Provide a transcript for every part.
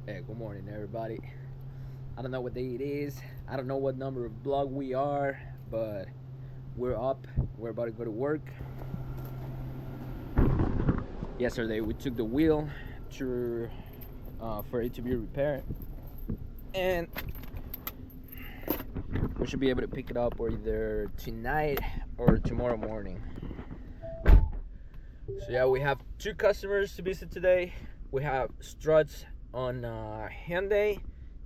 Hey, good morning, everybody. I don't know what day it is. I don't know what number of vlog we are, but we're up. We're about to go to work. Yesterday, we took the wheel to for it to be repaired, and we should be able to pick it up either tonight or tomorrow morning. So yeah, we have two customers to visit today. We have struts on Hyundai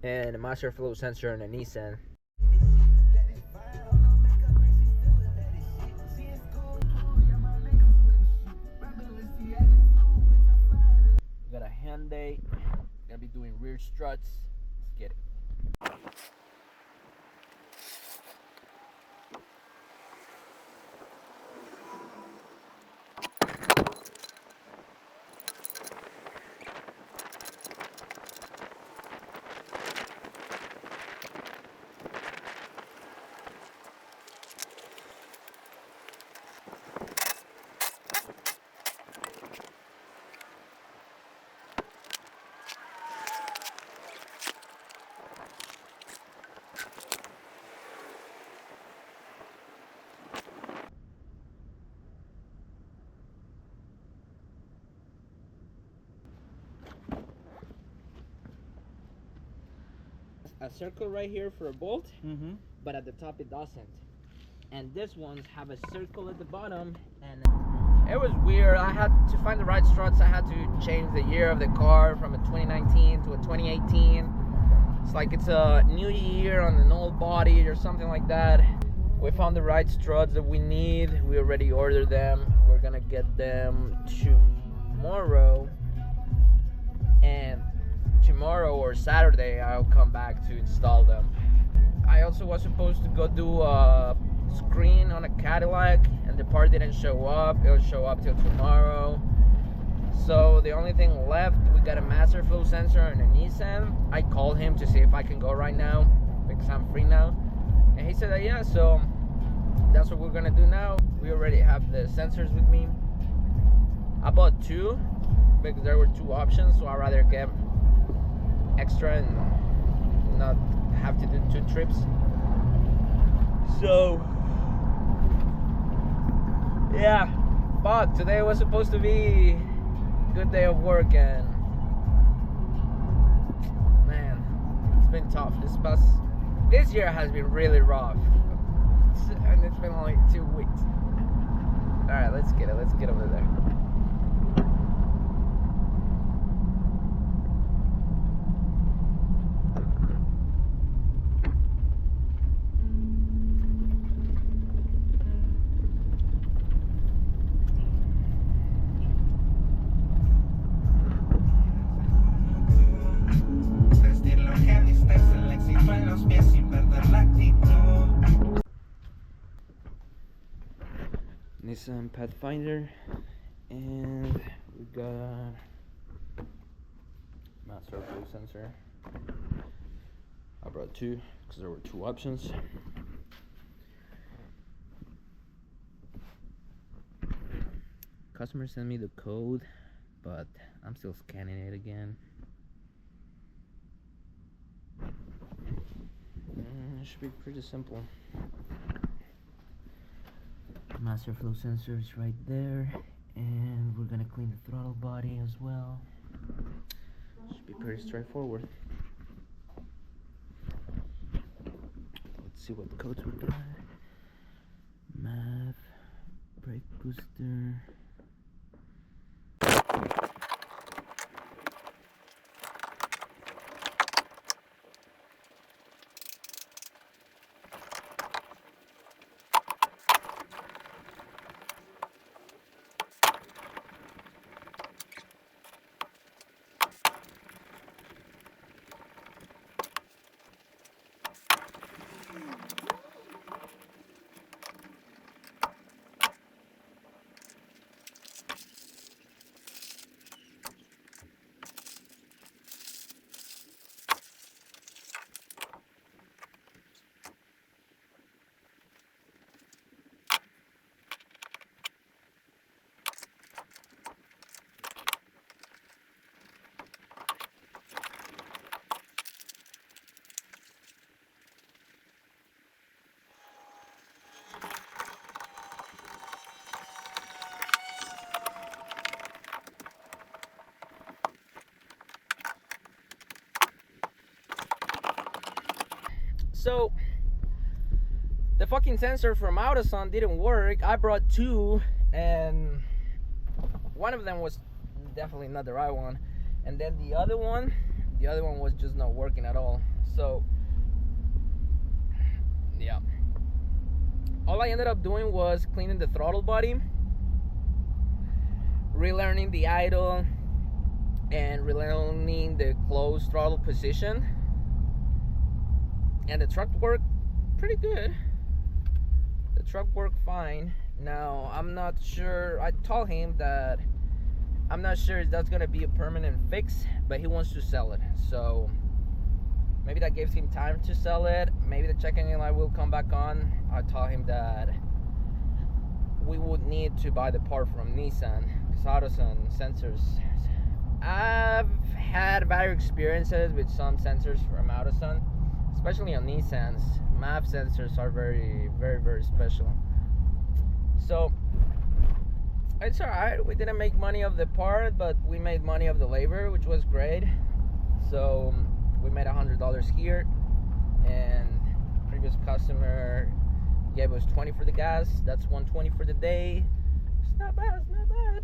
and a master flow sensor on a Nissan. We got a Hyundai. Gonna be doing rear struts. Let's get it. A circle right here for a bolt, but at the top it doesn't. And this ones have a circle at the bottom, and it was weird. I had to find the right struts. I had to change the year of the car from a 2019 to a 2018. It's like it's a new year on an old body or something like that. We found the right struts that we need. We already ordered them. We're gonna get them tomorrow, and tomorrow or Saturday I'll come back to install them. I also was supposed to go do a screen on a Cadillac, and the part didn't show up. It'll show up till tomorrow. So the only thing left, we got a master flow sensor and a Nissan. I called him to see if I can go right now because I'm free now, and he said that yeah, so that's what we're gonna do now. We already have the sensors with me. I bought two because there were two options, so I'd rather get extra and not have to do two trips. So yeah, but today was supposed to be a good day of work, and man, it's been tough. This year has been really rough, and it's been only 2 weeks. All right, let's get over there. Nissan Pathfinder, and we got master flow sensor. I brought two because there were two options. Customer sent me the code, but I'm still scanning it again. It should be pretty simple. Master flow sensor is right there, and we're gonna clean the throttle body as well. Should be pretty straightforward. Let's see what codes we got. MAF, brake booster. So the fucking sensor from AutoZone didn't work. I brought two, and one of them was definitely not the right one, and then the other one was just not working at all. So yeah, all I ended up doing was cleaning the throttle body, relearning the idle, and relearning the closed throttle position, and the truck worked pretty good. The truck worked fine. Now I'm not sure, I told him that I'm not sure if that's gonna be a permanent fix, but he wants to sell it, so maybe that gives him time to sell it. Maybe the check engine light will come back on. I told him that we would need to buy the part from Nissan, because AutoZone sensors, I've had bad experiences with some sensors from AutoZone, especially on Nissans. MAF sensors are very, very, very special. So it's alright. We didn't make money off the part, but we made money off the labor, which was great. So we made $100 here, and previous customer gave us $20 for the gas. That's $120 for the day. It's not bad. It's not bad.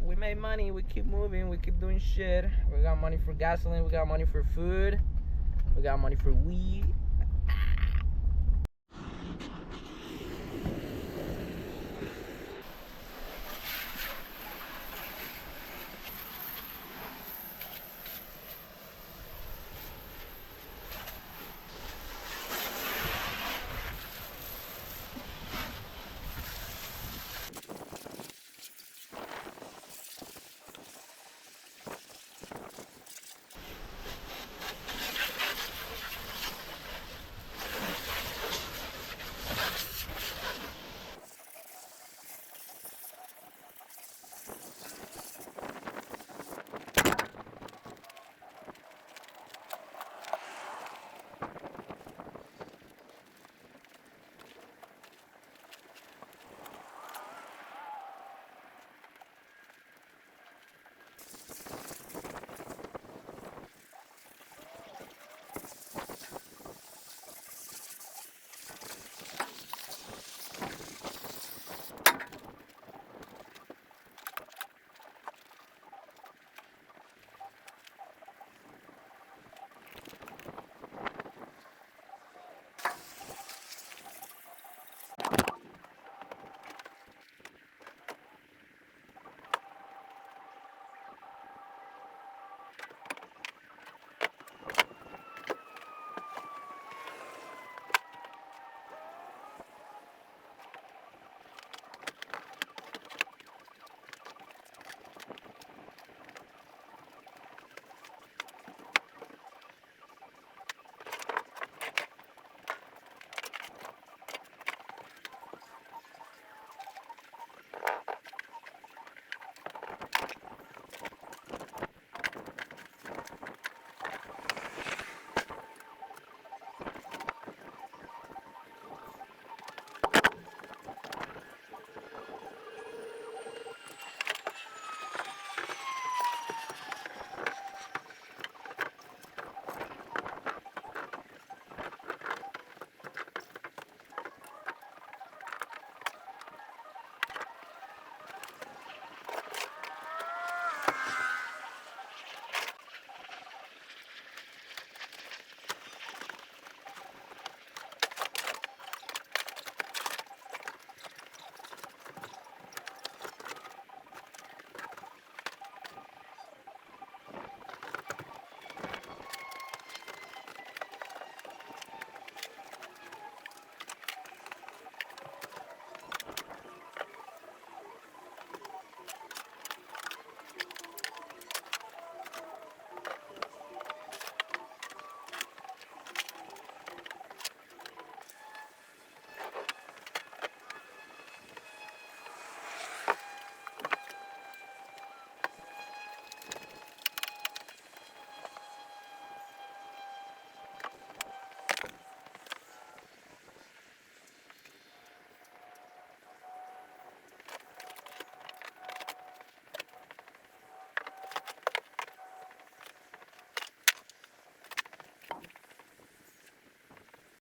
We made money. We keep moving. We keep doing shit. We got money for gasoline. We got money for food. We got money for weed.